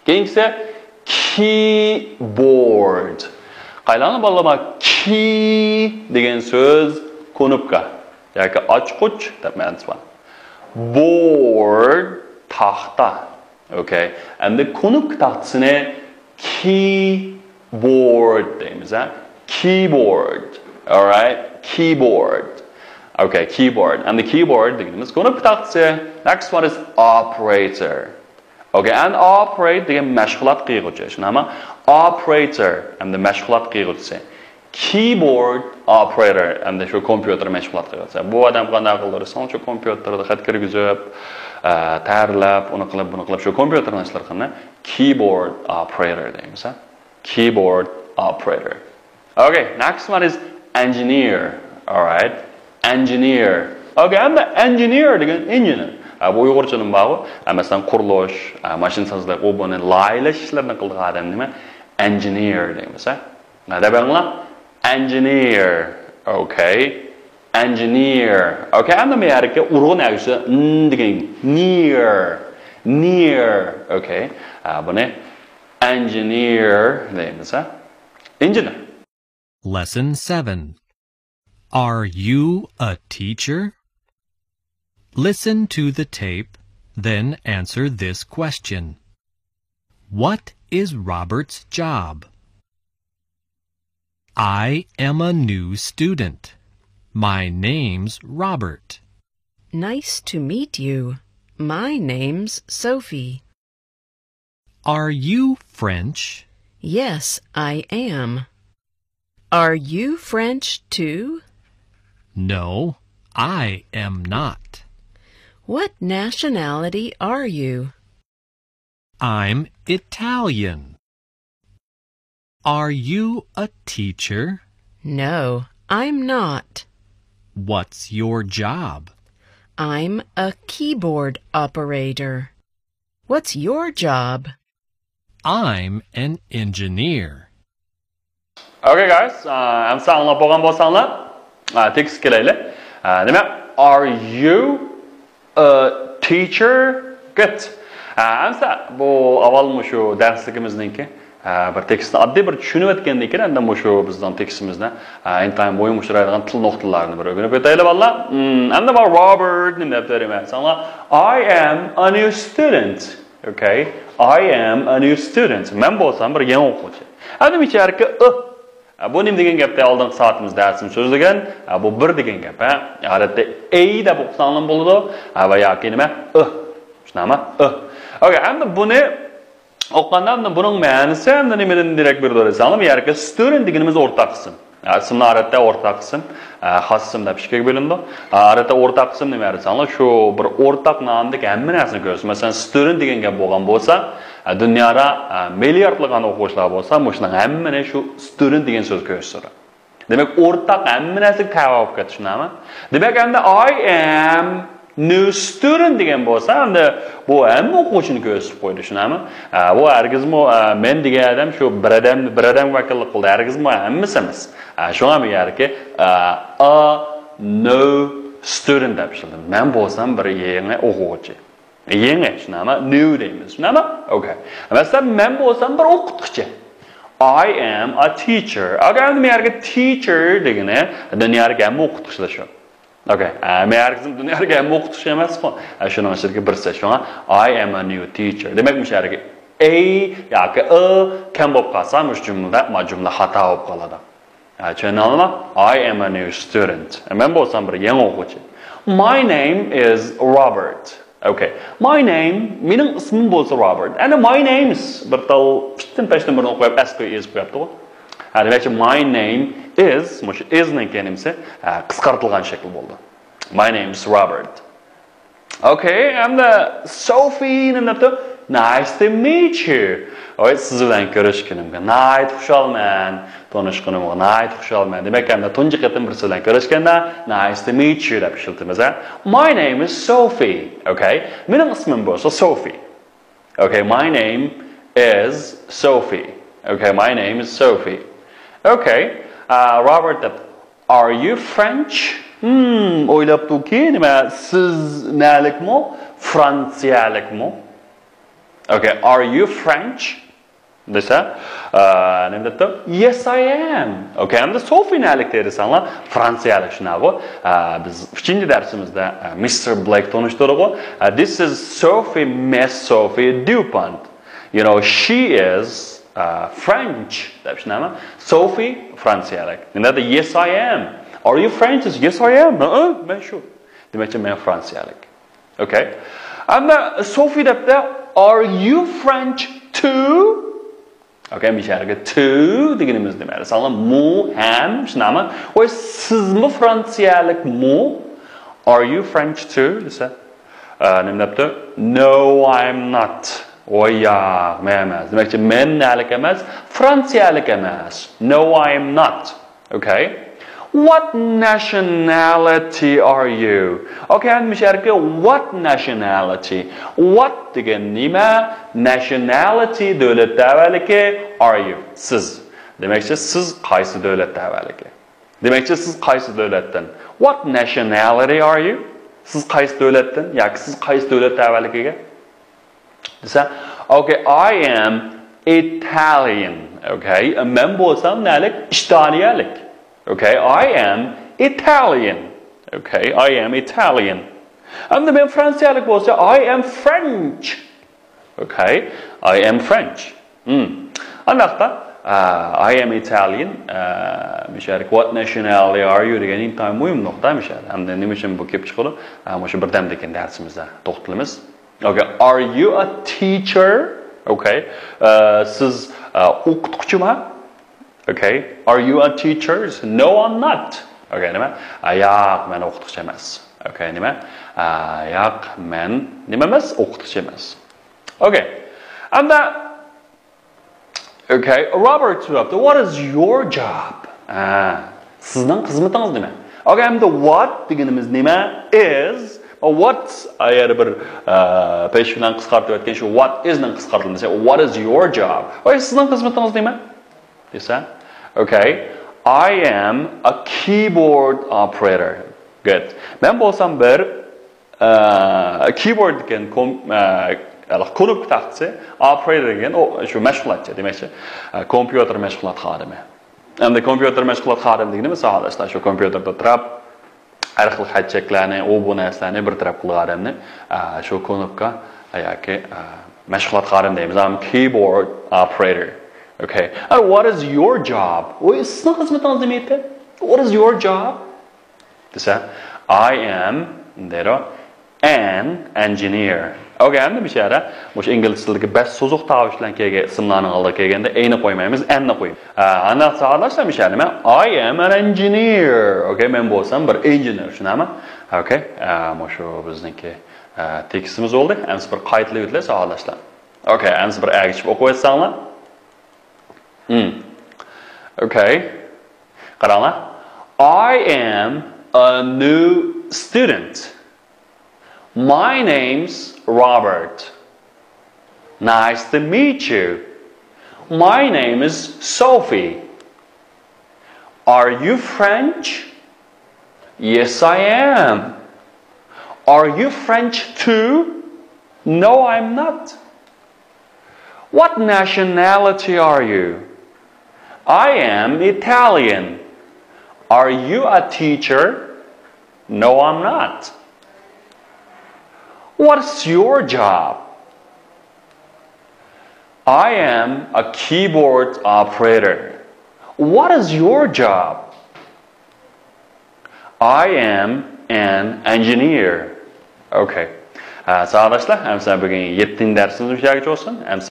Keyingisi keyboard. Qaylarni bolalar key degan so'z knopka yoki ochqich deb ma'nosi bor. Board taxta. Okay. Endi knopka taxtasini keyboard deymiz, ha? Keyboard. All right? Keyboard. Okay, keyboard. And the keyboard deganimiz knopka taxtasi. Next one is operator. Okay, and operate degan mashg'ulot qilguvchi. Shunami? Operator and the mashg'ulot qilguvchisi. Keyboard operator and the shu kompyuter mashg'ulot qilguvchisi. Bu odam qanday qildirsa, shu kompyuterda xat kirgizib, tayyorlab, uni qilib, buni qilib shu kompyuterni ishlar qilgan keyboard operator deymiz, ha? Keyboard operator. Okay, next one is engineer. All right? Engineer. Okay, and the engineer degan engineer. Bu Uyg'urchaning bağı, masalan qurilish, mashinasozlik, o'buni, laylash ishlarini qilgan odam nima? Engineer deymiz, ha? Nima deyapsizlar? Engineer. Okay. Engineer. Okay, endi men yerga urg'un agisi degan near. Near. Okay. Buni engineer deymiz, ha? Engineer. Lesson 7. Are you a teacher? Listen to the tape, then answer this question. What is Robert's job? I am a new student. My name's Robert. Nice to meet you. My name's Sophie. Are you French? Yes, I am. Are you French too? No, I am not. What nationality are you? I'm Italian. Are you a teacher? No, I'm not. What's your job? I'm a keyboard operator. What's your job? I'm an engineer. Okay guys, I'm sağlam bo'lgan bo'lsanglar, tekst kelaylik. Nima? Are you a teacher? Good. Amsa bu avval shu darsligimizniki bir tekstni oddiy bir tushunib o'tgandan keyin endi shu bizning tekstimizni intayin bo'yin mushtiraydigan til nuqtalarini bir o'rganib o'taylik vallah. Endi bu Robert nima deb beraman? I am a new student. Okay? I am a new student. Men bo'lsam bir yangi o'quvchi. Endi bu yerga bu nima degan gapda oldingi soatimizda darsimiz so'zlagan, bu bir degan gap, ha? Odatda a deb o'qisanlar bo'ladi va yoki nima? Shunami? Okay, endi buni o'qganda buning ma'nosi endi nimadan derak berib o'rasanglar, bu yerga student deganimiz o'rtaq qism. Ismlar odatda o'rtaq qism, xos ism deb ishga bo'lindi. Odatda o'rtaq qism nima desanglar, shu bir o'rtaq nomdagi hamma narsani ko'rasiz. Masalan, student degan gap bo'lgan bo'lsa, dunyoda milliardlagan o'quvchilar bo'lsa, shuning hammani shu student degan so'z ko'rasiz. Demak, o'rtaq hamma narsaga tabi olib ketishmi? Demak, endi I am new student degan bo'lsa, endi bu hamma o'quvchini ko'rsatib qo'ydi, shunami? Bu hargizmi men degan odam shu bir odam vakillik qildi, hargizmi hammasi emas. Shunga bu yerga a new student deb ishildim. Men bo'lsam bir yangi o'quvchi. Yangi, shunami? New deymiz, shunami? Okay. Masalan, men bo'lsam bir o'qituvchi. I am a teacher. Agar endi men yerga teacher degani dunyoga hamma o'qituvchilar shu. Okay, men herkesin dunyoga ham o'qitish emas-ku. Shuning ichiga birsa shunga I am a new teacher. Demak, bu yerga a yoki a kam bo'lib qolsa, bu jumla xato bo'lib qoladi. Tushunarlimi? I am a new student. Men bo'lsam bir yangi o'quvchi. My name is Robert. Okay. My name, mening ismim bo'lsa Robert. And my name's bir tal pittin pashtin bir o'qib asli ezib qo'yapti-ku. Demak, my name is, mush isning kelimasi qisqartirilgan shakl bo'ldi. My name is Robert. Okay, and Sophie nima? Nice to meet you. Oy, siz bilan ko'rishganimga nice xushalman. Tanishganimga nice xushalman. Demak, endi tunji qatim bir siz bilan ko'rishganda nice to meet you deb ishlatamiz. My name is Sophie. Okay, mening ismim bo'lsa Sophie. Okay, my name is Sophie. Okay, my name is Sophie. Okay, Robert, are you French? O'ylabdiki, nima siz nalikmi? Fransiyalikmi? Okay, are you French? Desa, nima debdi? Yes, I am. Okay, endi Sofinalik derisanlar, Fransiyalik shunaqa. Biz 3-darsimizda Mr. Black tanishtirdik. This is Sophie, Miss Sophie Dupont. You know, she is French. Deb shunaqa. Sophie Fransiyalik. Nima dedi? Yes, I am. Are you French? Yes, I am. Men shu. Demakchi men Fransiyalik. Okay. Endi Sophie debdi, are you French too? Okay, misharga too deganimiz demaydi. Masalan, mu ham shunami? Voy, sizmi Fransiyalik mu? Are you French too? Desa, nima debdi? No, I'm not. Voy, yo'q, men emas. Demakchi men nalik emas, Fransiyalik emas. No, I'm not. Okay? What nationality are you? Okay, and misharga what nationality? What degan nima? Nationality davlat tavalligi are you? Siz. Demakchi siz qaysi davlat tavalligi? Demakchi siz qaysi davlatdan? What nationality are you? Siz qaysi davlatdan yoki siz qaysi davlat tavalligiga? Desa, okay, I am Italian. Okay, men bo'lsam nalik? Italiyalik. Okay, I am Italian. Okay, I am Italian. And the Fransiyalik bo'lsa, I am French. Okay, I am French. Anaqda, I am Italian. Misharik, what nationality are you? degan intayin muhim nuqta mishar. Hamda nima uchun bu kelib chiqadi? O'sha birdam degan darsimizda to'xtalamiz. Okay, are you a teacher? Okay, siz o'qituvchimi? Okay, are you a teacher? No, I'm not. Okay, nima? Yo'q, men o'qituvchi emas. Okay, nima? Yo'q, men nima emas? O'qituvchi emas. Okay, and that. Okay, Robert, what is your job? Sizning xizmatingiz nima? Okay, and the what deganimiz nima is what agar bir pesh bilan qisqartirib aytgan shu what is ning qisqartirilmasa what is your job? Oy, sizning xizmatingiz nima? Desa, okay, I am a keyboard operator. Good. Men bo'lsam bir keyboard degan qo'lib taqsi operator degan shu mashg'ulotchi demakchi kompyuter mashg'ulot xodimi. Endi kompyuter mashg'ulot xodimi degani masalan shu kompyuterda turib har xil hajjaklarni, bu narsalarni bir taraf qilgan odamni shu konopka yoki mashg'ulot xodimi deymiz. I'm keyboard operator. Okay. And what is your job? What is your job? Desa, I am an engineer. Okay, endi bishara, o'sha ingliz tilidagi bas so'zuq tovush bilan kelgan ismlarning oldiga kelganda ayni qo'ymaymiz, anni qo'yamiz. Ana sa'alashlar bishara nima? I am an engineer. Okay, men bo'lsam bir engineer, shunami? Okay, shu bizniki tekstimiz bo'ldi. Endi bir qaytlik o'tlar sa'alashlar. Okay, endi bir ag'ishib o'qib o'tsanglar. Okay. Qaranglar. I am a new student. My name's Robert. Nice to meet you. My name is Sophie. Are you French? Yes, I am. Are you French too? No, I'm not. What nationality are you? I am Italian. Are you a teacher? No, I'm not. What's your job? I am a keyboard operator. What is your job? I am an engineer. Okay. Sağ olasınlar. Hem sen bugün 7. dersimiz olsun.